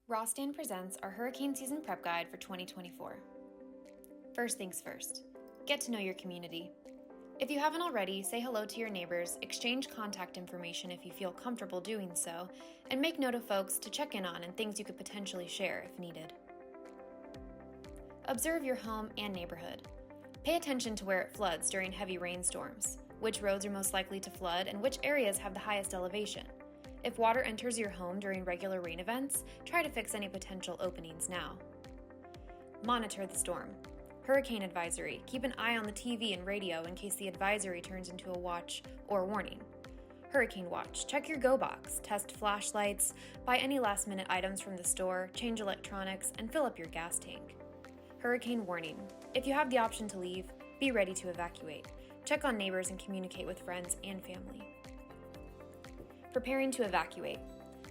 Rostan presents our hurricane season prep guide for 2024. First things first, get to know your community. If you haven't already, say hello to your neighbors, exchange contact information if you feel comfortable doing so, and make note of folks to check in on and things you could potentially share if needed. Observe your home and neighborhood. Pay attention to where it floods during heavy rainstorms, which roads are most likely to flood, and which areas have the highest elevation. If water enters your home during regular rain events, try to fix any potential openings now. Monitor the storm. Hurricane advisory. Keep an eye on the TV and radio in case the advisory turns into a watch or warning. Hurricane watch. Check your go box, test flashlights, buy any last-minute items from the store, change electronics, and fill up your gas tank. Hurricane warning. If you have the option to leave, be ready to evacuate. Check on neighbors and communicate with friends and family. Preparing to evacuate.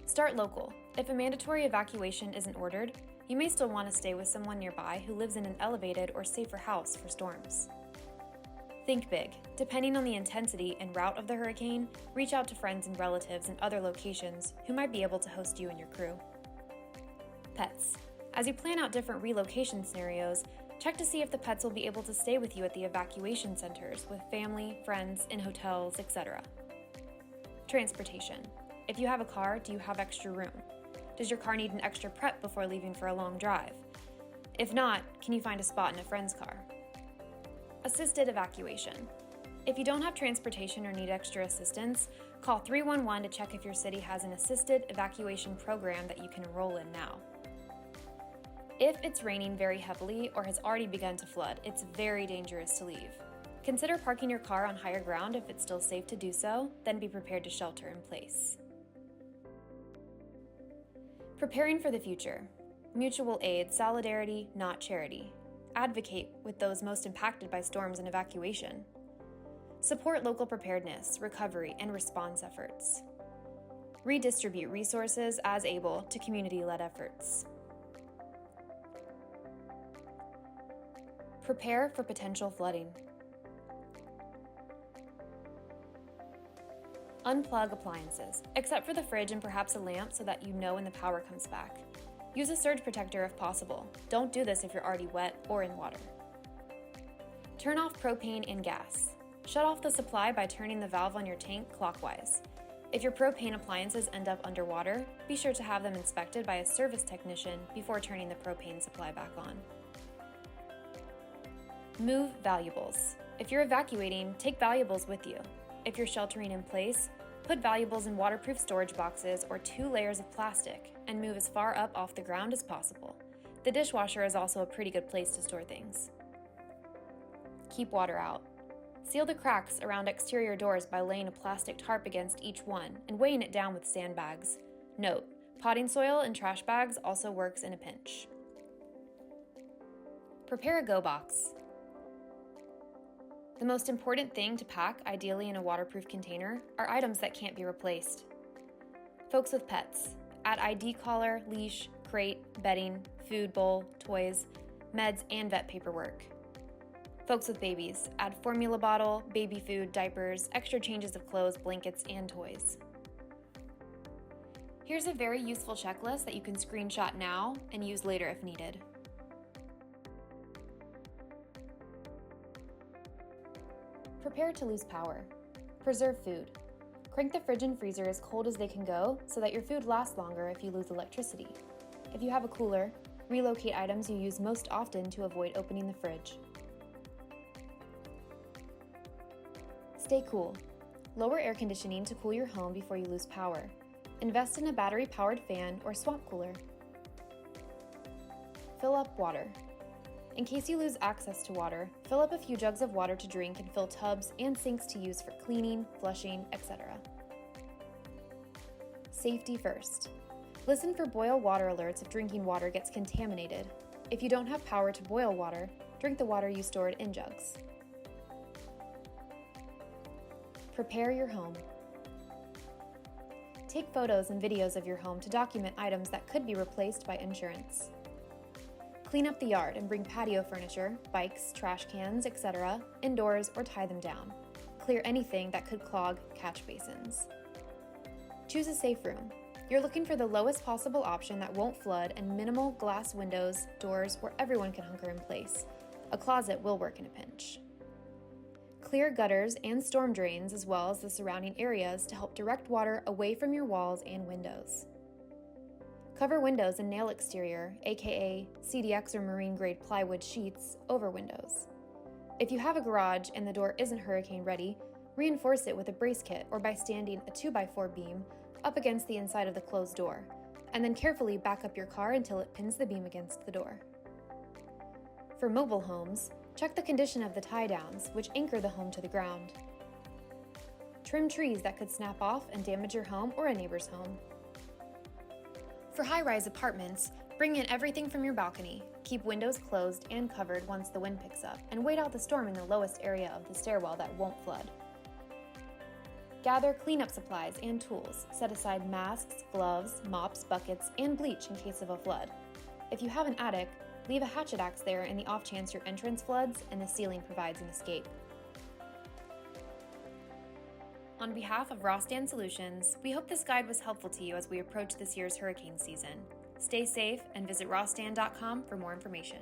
Start local. If a mandatory evacuation isn't ordered, you may still want to stay with someone nearby who lives in an elevated or safer house for storms. Think big. Depending on the intensity and route of the hurricane, reach out to friends and relatives in other locations who might be able to host you and your crew. Pets. As you plan out different relocation scenarios, check to see if the pets will be able to stay with you at the evacuation centers with family, friends, in hotels, etc. Transportation. If you have a car, do you have extra room? Does your car need an extra prep before leaving for a long drive? If not, can you find a spot in a friend's car? Assisted evacuation. If you don't have transportation or need extra assistance, call 311 to check if your city has an assisted evacuation program that you can enroll in now. If it's raining very heavily or has already begun to flood, it's very dangerous to leave. Consider parking your car on higher ground if it's still safe to do so, then be prepared to shelter in place. Preparing for the future. Mutual aid, solidarity, not charity. Advocate with those most impacted by storms and evacuation. Support local preparedness, recovery, and response efforts. Redistribute resources as able to community-led efforts. Prepare for potential flooding. Unplug appliances, except for the fridge and perhaps a lamp so that you know when the power comes back. Use a surge protector if possible. Don't do this if you're already wet or in water. Turn off propane and gas. Shut off the supply by turning the valve on your tank clockwise. If your propane appliances end up underwater, be sure to have them inspected by a service technician before turning the propane supply back on. Move valuables. If you're evacuating, take valuables with you. If you're sheltering in place, put valuables in waterproof storage boxes or 2 layers of plastic and move as far up off the ground as possible. The dishwasher is also a pretty good place to store things. Keep water out. Seal the cracks around exterior doors by laying a plastic tarp against each one and weighing it down with sandbags. Note, potting soil and trash bags also works in a pinch. Prepare a go box. The most important thing to pack, ideally in a waterproof container, are items that can't be replaced. Folks with pets, add ID collar, leash, crate, bedding, food bowl, toys, meds, and vet paperwork. Folks with babies, add formula bottle, baby food, diapers, extra changes of clothes, blankets, and toys. Here's a very useful checklist that you can screenshot now and use later if needed. Prepare to lose power. Preserve food. Crank the fridge and freezer as cold as they can go so that your food lasts longer if you lose electricity. If you have a cooler, relocate items you use most often to avoid opening the fridge. Stay cool. Lower air conditioning to cool your home before you lose power. Invest in a battery-powered fan or swamp cooler. Fill up water. In case you lose access to water, fill up a few jugs of water to drink and fill tubs and sinks to use for cleaning, flushing, etc. Safety first. Listen for boil water alerts if drinking water gets contaminated. If you don't have power to boil water, drink the water you stored in jugs. Prepare your home. Take photos and videos of your home to document items that could be replaced by insurance. Clean up the yard and bring patio furniture, bikes, trash cans, etc. indoors or tie them down. Clear anything that could clog catch basins. Choose a safe room. You're looking for the lowest possible option that won't flood and minimal glass windows, doors, where everyone can hunker in place. A closet will work in a pinch. Clear gutters and storm drains as well as the surrounding areas to help direct water away from your walls and windows. Cover windows and nail exterior, aka CDX or marine grade plywood sheets, over windows. If you have a garage and the door isn't hurricane ready, reinforce it with a brace kit or by standing a 2x4 beam up against the inside of the closed door, and then carefully back up your car until it pins the beam against the door. For mobile homes, check the condition of the tie-downs, which anchor the home to the ground. Trim trees that could snap off and damage your home or a neighbor's home. For high-rise apartments, bring in everything from your balcony, keep windows closed and covered once the wind picks up, and wait out the storm in the lowest area of the stairwell that won't flood. Gather cleanup supplies and tools. Set aside masks, gloves, mops, buckets, and bleach in case of a flood. If you have an attic, leave a hatchet axe there in the off chance your entrance floods and the ceiling provides an escape. On behalf of Rostan Solutions, we hope this guide was helpful to you as we approach this year's hurricane season. Stay safe and visit rostan.com for more information.